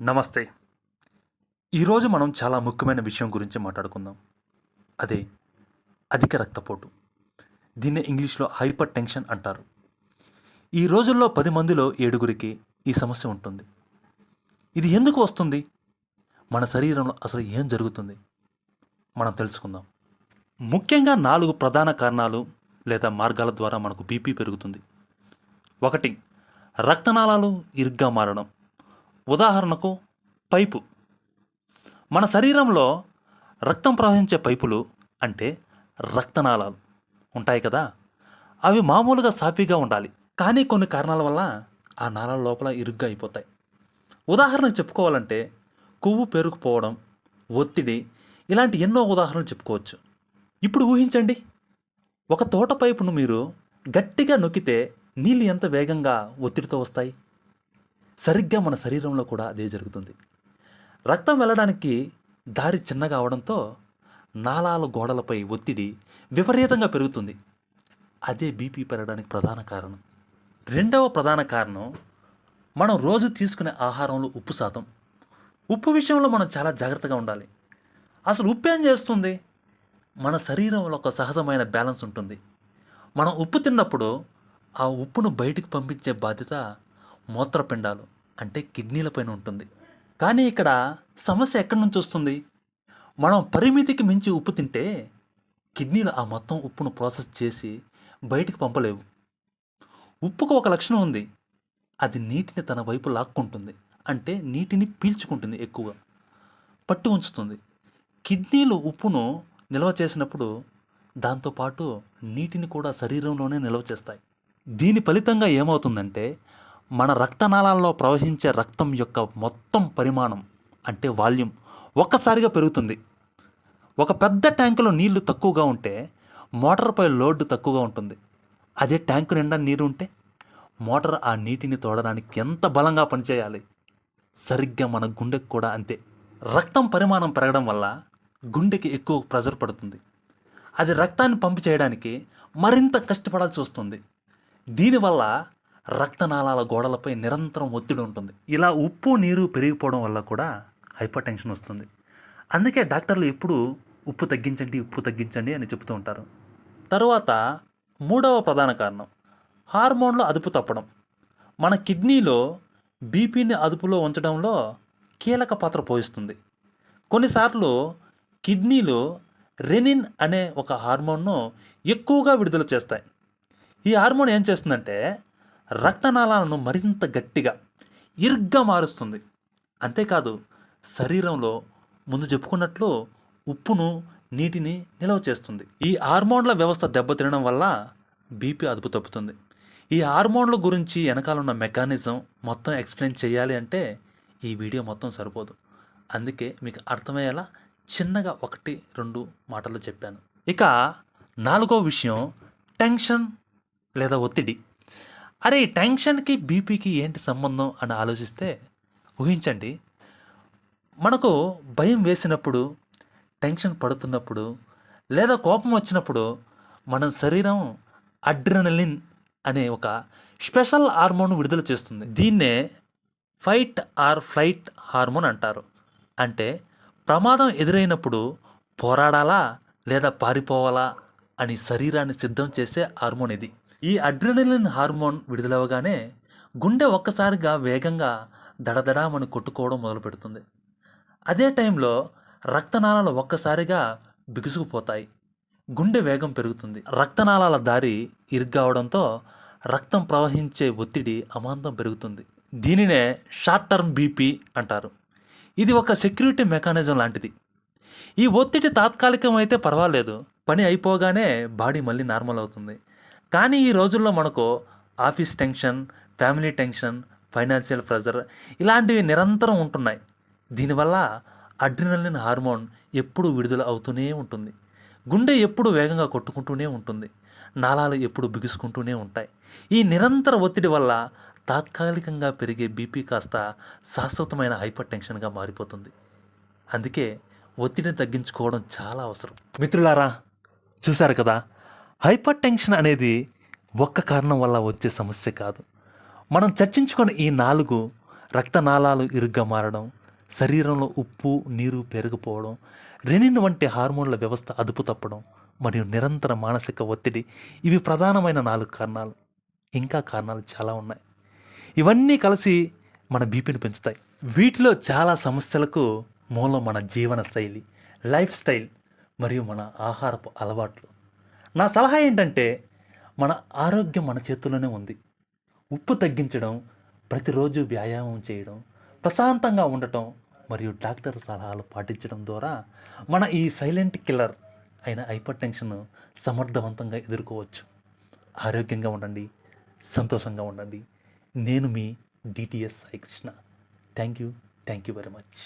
నమస్తే. ఈరోజు మనం చాలా ముఖ్యమైన విషయం గురించి మాట్లాడుకుందాం. అదే అధిక రక్తపోటు. దీన్ని ఇంగ్లీష్‌లో హైపర్ టెన్షన్ అంటారు. ఈ రోజుల్లో 10 మందిలో 7గురికి ఈ సమస్య ఉంటుంది. ఇది ఎందుకు వస్తుంది? మన శరీరంలో అసలు ఏం జరుగుతుంది? మనం తెలుసుకుందాం. ముఖ్యంగా 4 ప్రధాన కారణాలు లేదా మార్గాల ద్వారా మనకు బీపీ పెరుగుతుంది. 1. రక్తనాళాలు ఇరుగ్గా మారడం. ఉదాహరణకు పైపు. మన శరీరంలో రక్తం ప్రవహించే పైపులు అంటే రక్తనాళాలు ఉంటాయి కదా, అవి మామూలుగా సాఫీగా ఉండాలి. కానీ కొన్ని కారణాల వల్ల ఆ నాళాల లోపల ఇరుగ్గా అయిపోతాయి. ఉదాహరణకు చెప్పుకోవాలంటే కొవ్వు పేరుకుపోవడం, ఒత్తిడి, ఇలాంటి ఎన్నో ఉదాహరణలు చెప్పుకోవచ్చు. ఇప్పుడు ఊహించండి, ఒక తోట పైపును మీరు గట్టిగా నొక్కితే నీళ్ళు ఎంత వేగంగా ఒత్తిడితో వస్తాయి. సరిగ్గా మన శరీరంలో కూడా అదే జరుగుతుంది. రక్తం వెళ్ళడానికి దారి చిన్నగా అవడంతో నాళాల గోడలపై ఒత్తిడి విపరీతంగా పెరుగుతుంది. అదే బీపీ పెరగడానికి ప్రధాన కారణం. రెండవ ప్రధాన కారణం మనం రోజు తీసుకునే ఆహారంలో ఉప్పు శాతం. ఉప్పు విషయంలో మనం చాలా జాగ్రత్తగా ఉండాలి. అసలు ఉప్పు ఏం చేస్తుంది? మన శరీరంలో ఒక సహజమైన బ్యాలెన్స్ ఉంటుంది. మనం ఉప్పు తిన్నప్పుడు ఆ ఉప్పును బయటికి పంపించే బాధ్యత మూత్రపిండాలు అంటే కిడ్నీలపైన ఉంటుంది. కానీ ఇక్కడ సమస్య ఎక్కడి నుంచి వస్తుంది? మనం పరిమితికి మించి ఉప్పు తింటే కిడ్నీలు ఆ మొత్తం ఉప్పును ప్రాసెస్ చేసి బయటికి పంపలేవు. ఉప్పుకు ఒక లక్షణం ఉంది, అది నీటిని తన వైపు లాక్కుంటుంది. అంటే నీటిని పీల్చుకుంటుంది, ఎక్కువగా పట్టి ఉంచుతుంది. కిడ్నీలు ఉప్పును నిల్వ చేసినప్పుడు దాంతోపాటు నీటిని కూడా శరీరంలోనే నిల్వ చేస్తాయి. దీని ఫలితంగా ఏమవుతుందంటే మన రక్తనాళాల్లో ప్రవహించే రక్తం యొక్క మొత్తం పరిమాణం అంటే వాల్యూమ్ ఒక్కసారిగా పెరుగుతుంది. ఒక పెద్ద ట్యాంకులో నీళ్లు తక్కువగా ఉంటే మోటార్పై లోడ్ తక్కువగా ఉంటుంది. అదే ట్యాంకు నిండా నీరు ఉంటే మోటార్ ఆ నీటిని తోడడానికి ఎంత బలంగా పనిచేయాలి. సరిగ్గా మన గుండెకు కూడా అంతే. రక్తం పరిమాణం పెరగడం వల్ల గుండెకి ఎక్కువ ప్రెజర్ పడుతుంది. అది రక్తాన్ని పంపు చేయడానికి మరింత కష్టపడాల్సి వస్తుంది. దీనివల్ల రక్తనాళాల గోడలపై నిరంతరం ఒత్తిడి ఉంటుంది. ఇలా ఉప్పు నీరు పెరిగిపోవడం వల్ల కూడా హైపర్ టెన్షన్ వస్తుంది. అందుకే డాక్టర్లు ఎప్పుడూ ఉప్పు తగ్గించండి అని చెబుతూ ఉంటారు. తరువాత మూడవ ప్రధాన కారణం హార్మోన్ల అదుపు తప్పడం. మన కిడ్నీలో బీపీని అదుపులో ఉంచడంలో కీలక పాత్ర పోషిస్తుంది. కొన్నిసార్లు కిడ్నీలు రెనిన్ అనే ఒక హార్మోన్ను ఎక్కువగా విడుదల చేస్తాయి. ఈ హార్మోన్ ఏం చేస్తుందంటే రక్తనాళాలను మరింత గట్టిగా ఇరుగ్గా మారుస్తుంది. అంతేకాదు శరీరంలో ముందు చెప్పుకున్నట్లు ఉప్పును నీటిని నిల్వ చేస్తుంది. ఈ హార్మోన్ల వ్యవస్థ దెబ్బతినడం వల్ల బీపీ అదుపు తప్పుతుంది. ఈ హార్మోన్ల గురించి వెనకాలన్న మెకానిజం మొత్తం ఎక్స్ప్లెయిన్ చేయాలి అంటే ఈ వీడియో మొత్తం సరిపోదు. అందుకే మీకు అర్థమయ్యేలా చిన్నగా 1-2 మాటలు చెప్పాను. ఇక 4వ విషయం టెన్షన్ లేదా ఒత్తిడి. అరే, ఈ టెన్షన్కి బీపీకి ఏంటి సంబంధం అని ఆలోచిస్తే ఊహించండి, మనకు భయం వేసినప్పుడు, టెన్షన్ పడుతున్నప్పుడు లేదా కోపం వచ్చినప్పుడు మన శరీరం అడ్రినలిన్ అనే ఒక స్పెషల్ హార్మోన్ విడుదల చేస్తుంది. దీన్నే ఫైట్ ఆర్ ఫ్లైట్ హార్మోన్ అంటారు. అంటే ప్రమాదం ఎదురైనప్పుడు పోరాడాలా లేదా పారిపోవాలా అని శరీరాన్ని సిద్ధం చేసే హార్మోన్ ఇది. ఈ అడ్రినలిన్ హార్మోన్ విడుదలవగానే గుండె ఒక్కసారిగా వేగంగా దడదడామని కొట్టుకోవడం మొదలు పెడుతుంది. అదే టైంలో రక్తనాళాలు ఒక్కసారిగా బిగుసుకుపోతాయి. గుండె వేగం పెరుగుతుంది. రక్తనాళాల దారి ఇరుగ్గవడంతో రక్తం ప్రవహించే ఒత్తిడి అమాంతం పెరుగుతుంది. దీనినే షార్ట్ టర్మ్ బీపీ అంటారు. ఇది ఒక సెక్యూరిటీ మెకానిజం లాంటిది. ఈ ఒత్తిడి తాత్కాలికమైతే పర్వాలేదు, పని అయిపోగానే బాడీ మళ్ళీ నార్మల్ అవుతుంది. కానీ ఈ రోజుల్లో మనకు office tension, family tension, financial pressure ఇలాంటివి నిరంతరం ఉంటున్నాయి. దీనివల్ల అడ్రినలిన్ హార్మోన్ ఎప్పుడూ విడుదల అవుతూనే ఉంటుంది. గుండె ఎప్పుడు వేగంగా కొట్టుకుంటూనే ఉంటుంది. నాళాలు ఎప్పుడు బిగుసుకుంటూనే ఉంటాయి. ఈ నిరంతర ఒత్తిడి వల్ల తాత్కాలికంగా పెరిగే బీపీ కాస్త శాశ్వతమైన హైపర్ టెన్షన్గా మారిపోతుంది. అందుకే ఒత్తిడిని తగ్గించుకోవడం చాలా అవసరం. మిత్రులారా, చూశారు కదా, హైపర్ టెన్షన్ అనేది ఒక్క కారణం వల్ల వచ్చే సమస్య కాదు. మనం చర్చించుకున్న ఈ 4 రక్తనాళాలు ఇరుగ్గా మారడం, శరీరంలో ఉప్పు నీరు పెరిగిపోవడం, రెనిన్ వంటి హార్మోన్ల వ్యవస్థ అదుపు తప్పడం మరియు నిరంతర మానసిక ఒత్తిడి, ఇవి ప్రధానమైన 4 కారణాలు. ఇంకా కారణాలు చాలా ఉన్నాయి. ఇవన్నీ కలిసి మన బీపీని పెంచుతాయి. వీటిలో చాలా సమస్యలకు మూలం మన జీవన శైలి, లైఫ్ స్టైల్ మరియు మన ఆహారపు అలవాట్లు. నా సలహా ఏంటంటే, మన ఆరోగ్యం మన చేతుల్లోనే ఉంది. ఉప్పు తగ్గించడం, ప్రతిరోజు వ్యాయామం చేయడం, ప్రశాంతంగా ఉండటం మరియు డాక్టర్ సలహాలు పాటించడం ద్వారా మన ఈ సైలెంట్ కిల్లర్ అయిన హైపర్ టెన్షన్ సమర్థవంతంగా ఎదుర్కోవచ్చు. ఆరోగ్యంగా ఉండండి, సంతోషంగా ఉండండి. నేను మీ DTS Sai Krishna. Thank you very much.